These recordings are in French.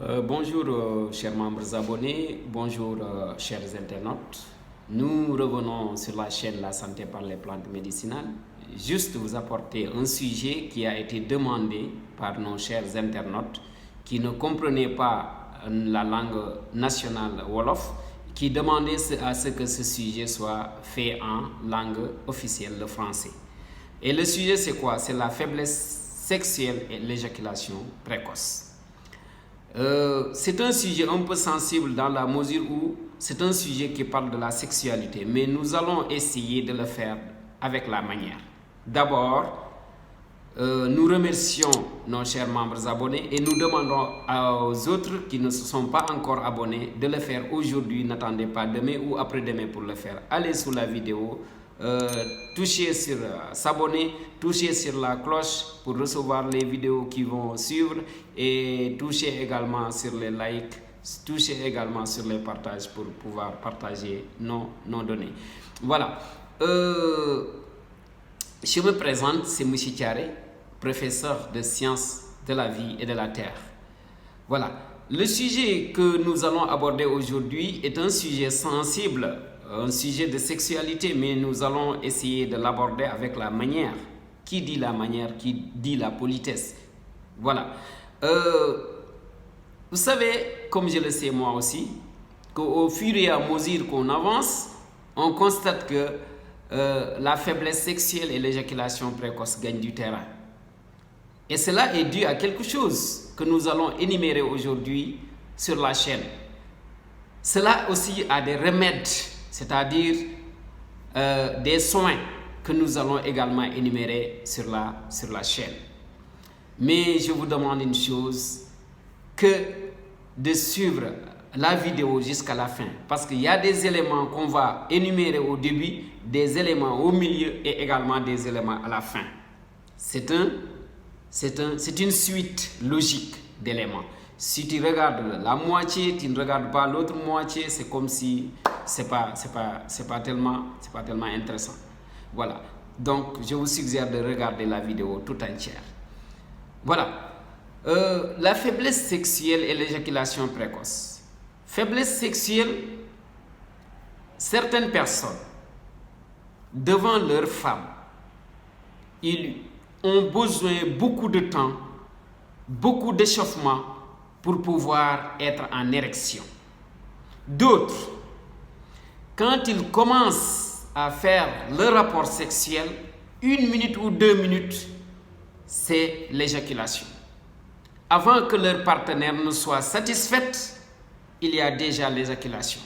Bonjour chers membres abonnés, bonjour chers internautes. Nous revenons sur la chaîne La Santé par les plantes médicinales. Juste vous apporter un sujet qui a été demandé par nos chers internautes qui ne comprenaient pas la langue nationale Wolof, qui demandaient à ce que ce sujet soit fait en langue officielle, le français. Et le sujet c'est quoi? C'est la faiblesse sexuelle et l'éjaculation précoce. C'est un sujet un peu sensible dans la mesure où c'est un sujet qui parle de la sexualité, mais nous allons essayer de le faire avec la manière. D'abord, nous remercions nos chers membres abonnés et nous demandons aux autres qui ne se sont pas encore abonnés de le faire aujourd'hui. N'attendez pas demain ou après-demain pour le faire. Allez sous la vidéo, touchez sur s'abonner, touchez sur la cloche pour recevoir les vidéos qui vont suivre et touchez également sur les likes, touchez également sur les partages pour pouvoir partager nos données. Voilà. Je me présente, c'est M. Thiaré, professeur de sciences de la vie et de la terre. Voilà. Le sujet que nous allons aborder aujourd'hui est un sujet sensible, un sujet de sexualité, mais nous allons essayer de l'aborder avec la manière. Qui dit la manière, qui dit la politesse. Voilà. Vous savez, comme je le sais moi aussi, qu'au fur et à mesure qu'on avance, on constate que la faiblesse sexuelle et l'éjaculation précoce gagnent du terrain. Et cela est dû à quelque chose que nous allons énumérer aujourd'hui sur la chaîne. Cela aussi a des remèdes, c'est-à-dire des soins que nous allons également énumérer sur la chaîne. Mais je vous demande une chose, que de suivre la vidéo jusqu'à la fin, parce qu'il y a des éléments qu'on va énumérer au début, des éléments au milieu et également des éléments à la fin. C'est une suite logique d'éléments. Si tu regardes la moitié, tu ne regardes pas l'autre moitié, c'est comme si c'est pas tellement intéressant. Voilà. Donc, je vous suggère de regarder la vidéo tout entière. Voilà. La faiblesse sexuelle et l'éjaculation précoce. Faiblesse sexuelle, certaines personnes, devant leur femme, ils ont besoin beaucoup de temps, beaucoup d'échauffement pour pouvoir être en érection. D'autres, quand ils commencent à faire le rapport sexuel, 1 minute ou 2 minutes, c'est l'éjaculation. Avant que leur partenaire ne soit satisfait, il y a déjà l'éjaculation.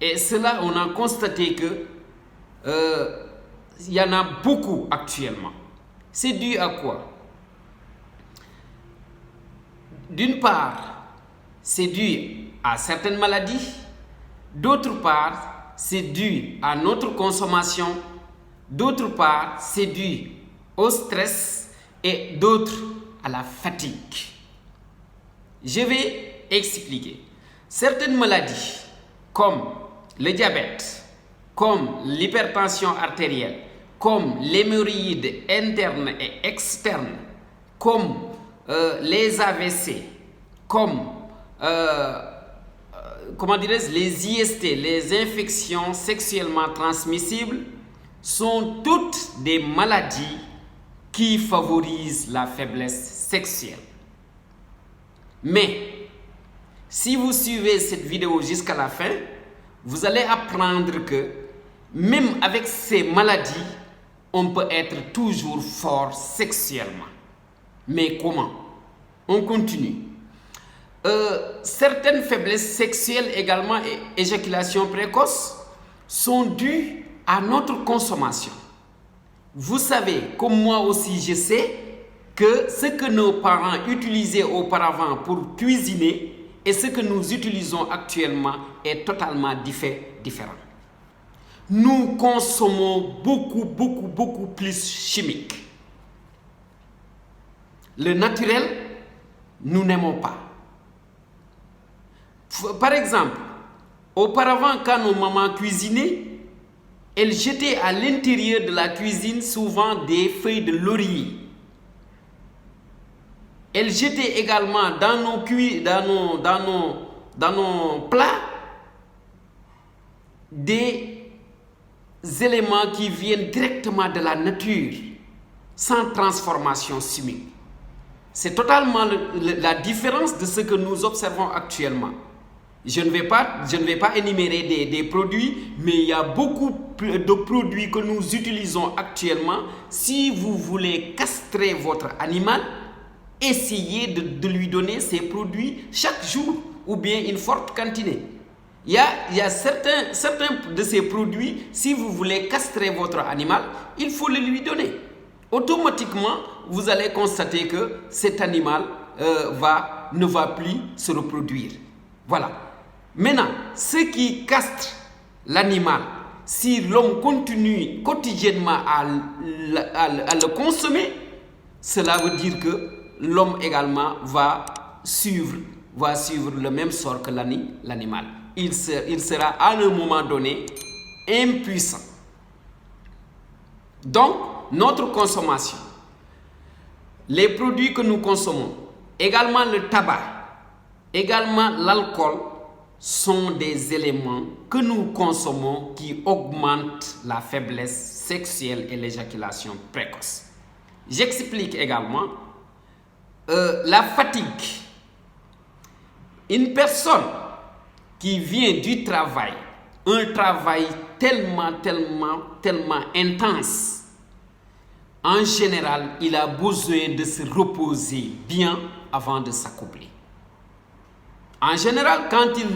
Et cela, on a constaté que il y en a beaucoup actuellement. C'est dû à quoi? D'une part, c'est dû à certaines maladies. D'autre part, c'est dû à notre consommation. D'autre part, c'est dû au stress et d'autres à la fatigue. Je vais expliquer. Certaines maladies, comme le diabète, comme l'hypertension artérielle, comme l'hémorroïde interne et externe, comme les AVC, comme les IST, les infections sexuellement transmissibles, sont toutes des maladies qui favorisent la faiblesse sexuelle. Mais si vous suivez cette vidéo jusqu'à la fin, vous allez apprendre que même avec ces maladies, on peut être toujours fort sexuellement. Mais comment? On continue. Certaines faiblesses sexuelles également et éjaculation précoce sont dues à notre consommation. Vous savez, comme moi aussi je sais, que ce que nos parents utilisaient auparavant pour cuisiner et ce que nous utilisons actuellement est totalement différent. Nous consommons beaucoup plus chimique. Le naturel, nous n'aimons pas. Par exemple, auparavant, quand nos mamans cuisinaient, elles jetaient à l'intérieur de la cuisine souvent des feuilles de laurier. Elle jetait également dans nos plats des éléments qui viennent directement de la nature, sans transformation chimique. C'est totalement la différence de ce que nous observons actuellement. Je ne vais pas énumérer des produits, mais il y a beaucoup de produits que nous utilisons actuellement. Si vous voulez castrer votre animal, essayez de lui donner ces produits chaque jour ou bien une forte quantité. Il y a certains de ces produits, si vous voulez castrer votre animal, il faut le lui donner. Automatiquement, vous allez constater que cet animal ne va plus se reproduire. Voilà. Maintenant, ce qui castre l'animal, si l'homme continue quotidiennement à le consommer, cela veut dire que l'homme également va suivre le même sort que l'animal. Il sera à un moment donné impuissant. Donc, notre consommation, les produits que nous consommons, également le tabac, également l'alcool, sont des éléments que nous consommons qui augmentent la faiblesse sexuelle et l'éjaculation précoce. J'explique également la fatigue. Une personne qui vient du travail, un travail tellement intense, en général, il a besoin de se reposer bien avant de s'accoupler. En général, quand il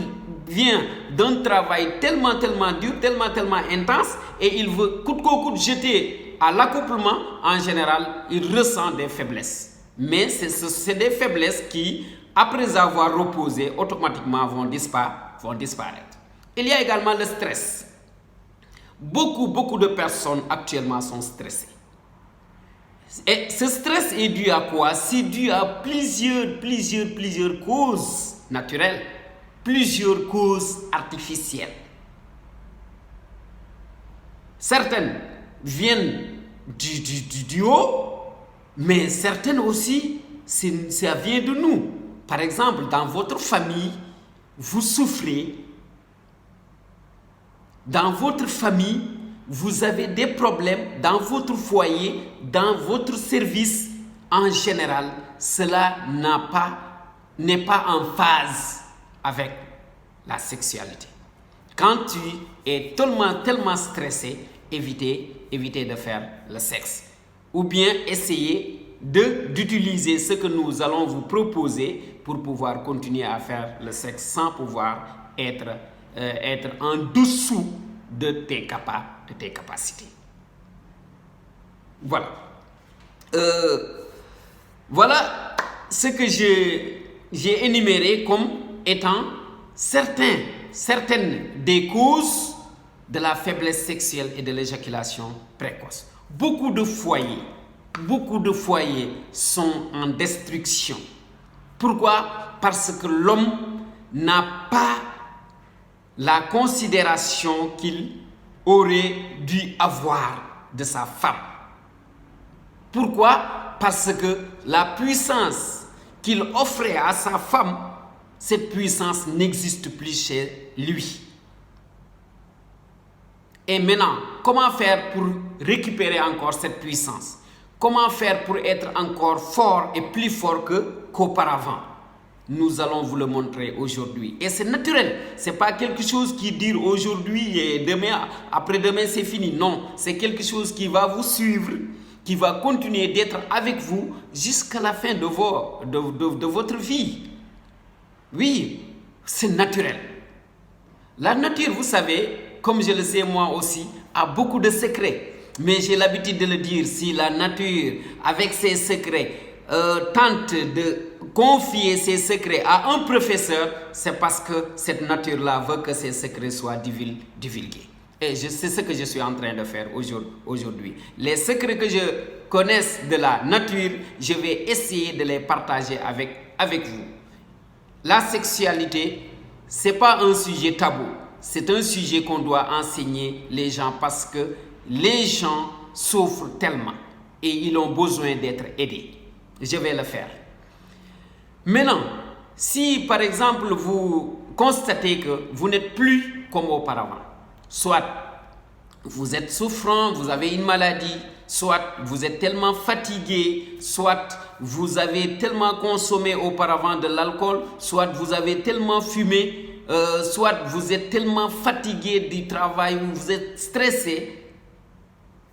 vient d'un travail tellement dur, tellement intense, et il veut coûte que coûte jeter à l'accouplement, en général, il ressent des faiblesses. Mais c'est des faiblesses qui, après avoir reposé, automatiquement vont disparaître. Il y a également le stress. Beaucoup de personnes actuellement sont stressées. Et ce stress est dû à quoi? C'est dû à plusieurs causes naturelles, plusieurs causes artificielles. Certaines viennent du haut, mais certaines aussi, ça vient de nous. Par exemple, dans votre famille, vous souffrez. Dans votre famille, vous avez des problèmes dans votre foyer, dans votre service. En général, cela n'est pas en phase avec la sexualité. Quand tu es tellement stressé, évitez de faire le sexe. Ou bien essayez d'utiliser ce que nous allons vous proposer pour pouvoir continuer à faire le sexe sans pouvoir être en dessous de tes capacités. Voilà. Voilà ce que j'ai énuméré comme étant certaines des causes de la faiblesse sexuelle et de l'éjaculation précoce. Beaucoup de foyers sont en destruction. Pourquoi? Parce que l'homme n'a pas la considération qu'il aurait dû avoir de sa femme. Pourquoi? Parce que la puissance qu'il offrait à sa femme, cette puissance n'existe plus chez lui. Et maintenant, comment faire pour récupérer encore cette puissance? Comment faire pour être encore fort et plus fort qu'auparavant? Nous allons vous le montrer aujourd'hui. Et c'est naturel. Ce n'est pas quelque chose qui dure aujourd'hui et demain, après-demain, c'est fini. Non, c'est quelque chose qui va vous suivre, qui va continuer d'être avec vous jusqu'à la fin de votre vie. Oui, c'est naturel. La nature, vous savez, comme je le sais moi aussi, a beaucoup de secrets. Mais j'ai l'habitude de le dire, si la nature, avec ses secrets, tente de confier ses secrets à un professeur, c'est parce que cette nature-là veut que ses secrets soient divulgués. Et c'est ce que je suis en train de faire aujourd'hui. Les secrets que je connaisse de la nature, je vais essayer de les partager avec vous. La sexualité, ce n'est pas un sujet tabou. C'est un sujet qu'on doit enseigner les gens parce que les gens souffrent tellement et ils ont besoin d'être aidés. Je vais le faire. Maintenant, si par exemple vous constatez que vous n'êtes plus comme auparavant, soit vous êtes souffrant, vous avez une maladie, soit vous êtes tellement fatigué, soit vous avez tellement consommé auparavant de l'alcool, soit vous avez tellement fumé, soit vous êtes tellement fatigué du travail, vous êtes stressé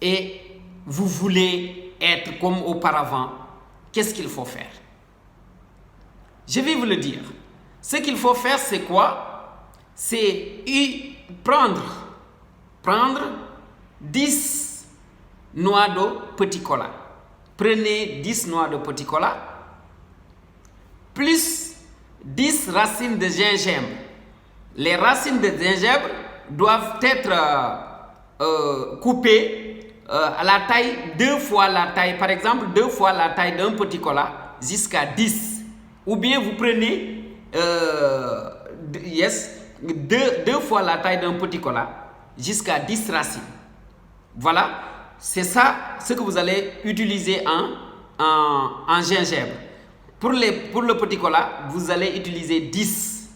et vous voulez être comme auparavant, qu'est-ce qu'il faut faire? Je vais vous le dire. Ce qu'il faut faire, c'est quoi? C'est prendre 10 noix de petit cola. Prenez 10 noix de petit cola, plus 10 racines de gingembre. Les racines de gingembre doivent être coupées à la taille, 2 fois la taille, par exemple 2 fois la taille d'un petit cola jusqu'à 10. Ou bien vous prenez 2 fois la taille d'un petit cola jusqu'à 10 racines. Voilà, c'est ça ce que vous allez utiliser en gingembre. Pour le petit cola, vous allez utiliser 10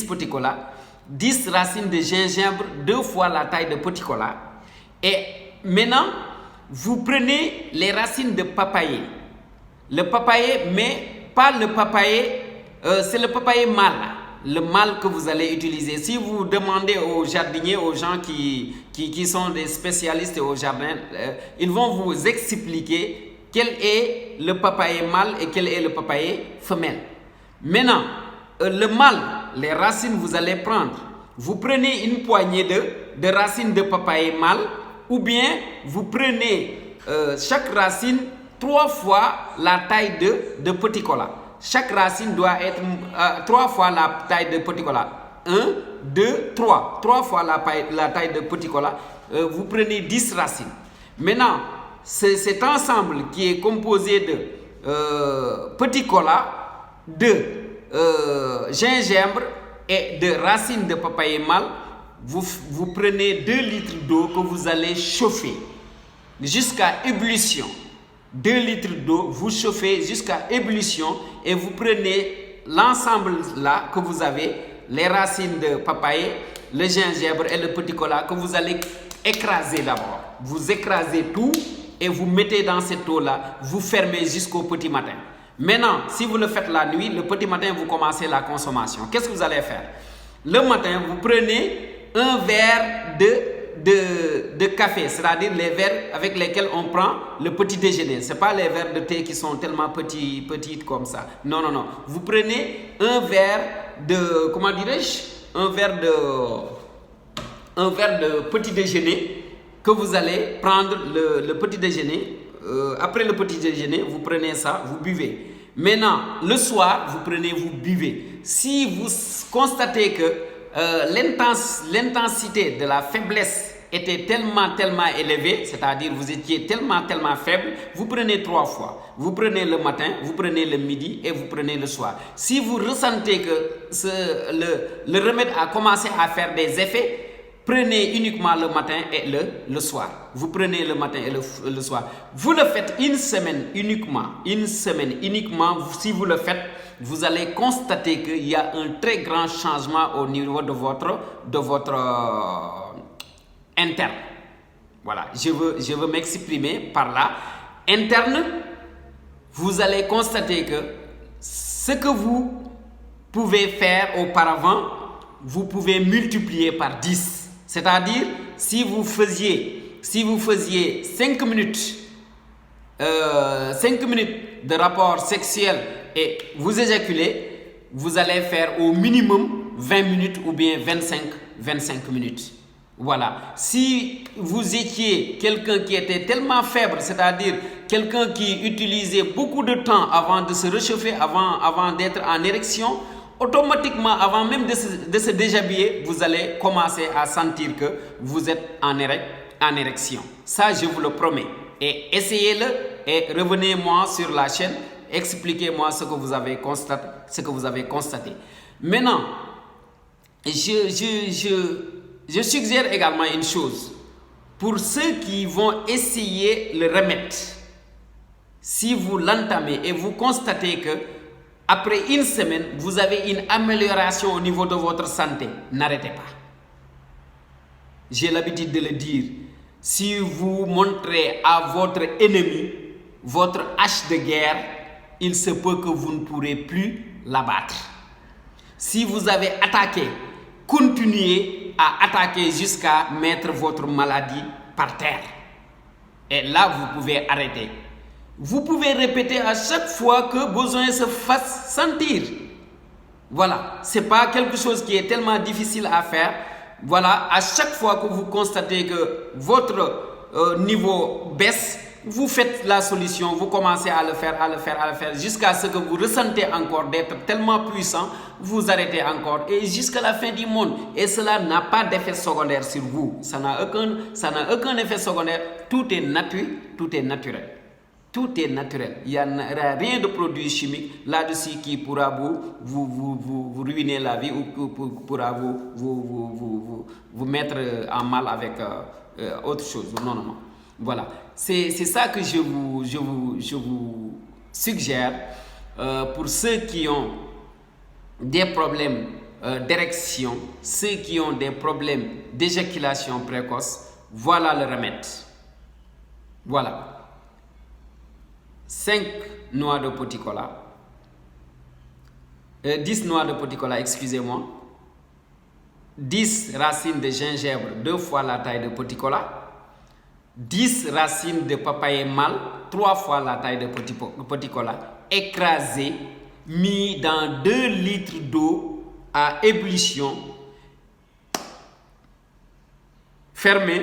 petits colas, 10 racines de gingembre, 2 fois la taille de petit cola. Et maintenant, vous prenez les racines de papayer. Le papayer, mais pas le papayer, c'est le papayer mâle. Le mâle que vous allez utiliser. Si vous demandez aux jardiniers, aux gens qui sont des spécialistes au jardin, ils vont vous expliquer quel est le papayer mâle et quel est le papayer femelle. Maintenant, le mâle, les racines, vous allez prendre. Vous prenez une poignée de racines de papayer mâle, ou bien vous prenez chaque racine 3 fois la taille de petit cola. Chaque racine doit être 3 fois la taille de petit cola. 1, 2, 3. 3 fois la taille de petit cola. Vous prenez 10 racines. Maintenant, cet ensemble qui est composé de petit cola, de gingembre et de racines de papayer mâle, vous prenez 2 litres d'eau que vous allez chauffer jusqu'à ébullition. 2 litres d'eau, vous chauffez jusqu'à ébullition et vous prenez l'ensemble là que vous avez, les racines de papaye, le gingembre et le petit cola que vous allez écraser d'abord. Vous écrasez tout et vous mettez dans cette eau là, vous fermez jusqu'au petit matin. Maintenant, si vous le faites la nuit, le petit matin vous commencez la consommation. Qu'est-ce que vous allez faire? Le matin, vous prenez un verre de café, c'est-à-dire les verres avec lesquels on prend le petit déjeuner. Ce n'est pas les verres de thé qui sont tellement petits comme ça. Non, non, non. Vous prenez un verre de, comment dirais-je, un verre de petit déjeuner que vous allez prendre le petit déjeuner. Après le petit déjeuner, vous prenez ça, vous buvez. Maintenant, le soir, vous prenez, vous buvez. Si vous constatez que l'intensité de la faiblesse était tellement élevée, c'est-à-dire vous étiez tellement faible, vous prenez 3 fois. Vous prenez le matin, vous prenez le midi et vous prenez le soir. Si vous ressentez que le remède a commencé à faire des effets, prenez uniquement le matin et le soir. Vous prenez le matin et le soir. Vous le faites une semaine uniquement. Si vous le faites, vous allez constater qu'il y a un très grand changement au niveau de votre interne. Voilà, je veux m'exprimer par là. Interne, vous allez constater que ce que vous pouvez faire auparavant, vous pouvez multiplier par 10. C'est-à-dire, si vous faisiez 5 minutes de rapport sexuel et vous éjaculez, vous allez faire au minimum 20 minutes ou bien 25 minutes. Voilà. Si vous étiez quelqu'un qui était tellement faible, c'est-à-dire quelqu'un qui utilisait beaucoup de temps avant de se réchauffer, avant d'être en érection, automatiquement, avant même de se déshabiller, vous allez commencer à sentir que vous êtes en érection. Ça, je vous le promets. Et essayez-le et revenez-moi sur la chaîne. Expliquez-moi ce que vous avez constaté. Maintenant, je suggère également une chose. Pour ceux qui vont essayer le remède, si vous l'entamez et vous constatez que Après une semaine, vous avez une amélioration au niveau de votre santé. N'arrêtez pas. J'ai l'habitude de le dire. Si vous montrez à votre ennemi votre hache de guerre, il se peut que vous ne pourrez plus l'abattre. Si vous avez attaqué, continuez à attaquer jusqu'à mettre votre maladie par terre. Et là, vous pouvez arrêter. Vous pouvez répéter à chaque fois que besoin se fasse sentir. Voilà, ce n'est pas quelque chose qui est tellement difficile à faire. Voilà, à chaque fois que vous constatez que votre niveau baisse, vous faites la solution, vous commencez à le faire, jusqu'à ce que vous ressentez encore d'être tellement puissant, vous arrêtez encore et jusqu'à la fin du monde. Et cela n'a pas d'effet secondaire sur vous. Ça n'a aucun effet secondaire. Tout est naturel. Tout est naturel. Il n'y a rien de produit chimique là-dessus qui pourra vous ruiner la vie ou pourra vous mettre en mal avec autre chose. Non. Voilà. C'est ça que je vous suggère pour ceux qui ont des problèmes d'érection, ceux qui ont des problèmes d'éjaculation précoce. Voilà le remède. Voilà. 5 noix de petit cola, 10 noix de petit cola, excusez-moi, 10 racines de gingembre, 2 fois la taille de petit cola, 10 racines de papaye mâle, 3 fois la taille de petit cola, écrasées, mis dans 2 litres d'eau à ébullition, fermé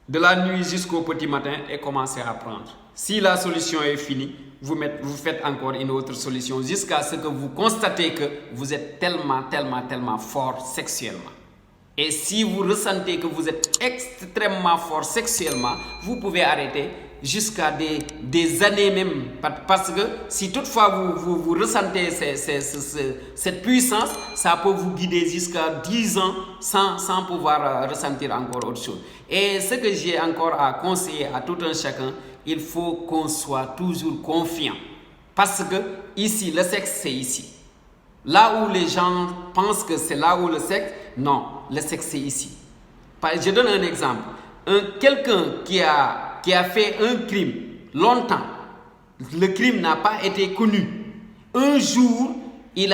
de la nuit jusqu'au petit matin et commencez à prendre. Si la solution est finie, vous faites encore une autre solution jusqu'à ce que vous constatez que vous êtes tellement fort sexuellement. Et si vous ressentez que vous êtes extrêmement fort sexuellement, vous pouvez arrêter jusqu'à des années même. Parce que si toutefois vous ressentez cette puissance, ça peut vous guider jusqu'à 10 ans sans pouvoir ressentir encore autre chose. Et ce que j'ai encore à conseiller à tout un chacun, il faut qu'on soit toujours confiant. Parce que ici, le sexe, c'est ici. Là où les gens pensent que c'est là où le sexe, non, le sexe, c'est ici. Je donne un exemple. Quelqu'un qui a fait un crime longtemps, le crime n'a pas été connu. Un jour, il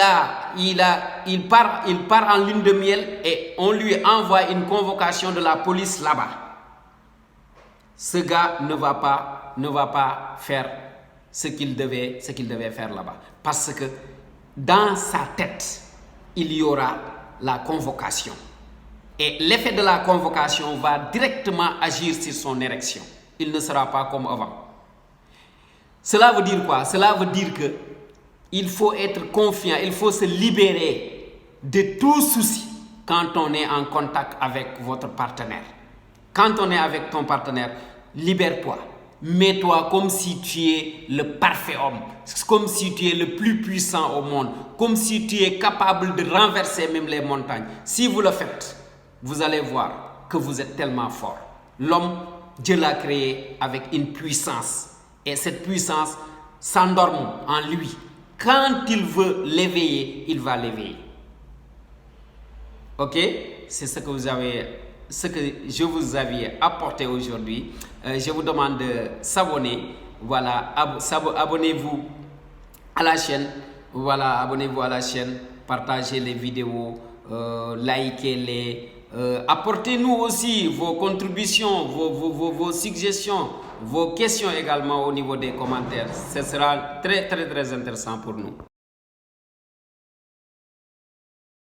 part en lune de miel et on lui envoie une convocation de la police là-bas. Ce gars ne va pas faire ce qu'il devait faire là-bas. Parce que dans sa tête, il y aura la convocation. Et l'effet de la convocation va directement agir sur son érection. Il ne sera pas comme avant. Cela veut dire quoi? Cela veut dire que il faut être confiant, il faut se libérer de tout souci quand on est en contact avec votre partenaire. Quand on est avec ton partenaire, libère-toi. Mets-toi comme si tu es le parfait homme, comme si tu es le plus puissant au monde, comme si tu es capable de renverser même les montagnes. Si vous le faites, vous allez voir que vous êtes tellement fort. L'homme, Dieu l'a créé avec une puissance. Et cette puissance s'endorme en lui. Quand il veut l'éveiller, il va l'éveiller. Ok? C'est ce que je vous avais apporté aujourd'hui. Je vous demande de s'abonner. Voilà, abonnez-vous à la chaîne. Voilà, abonnez-vous à la chaîne. Partagez les vidéos, likez-les. Apportez-nous aussi vos contributions, vos suggestions, vos questions également au niveau des commentaires. Ce sera très intéressant pour nous.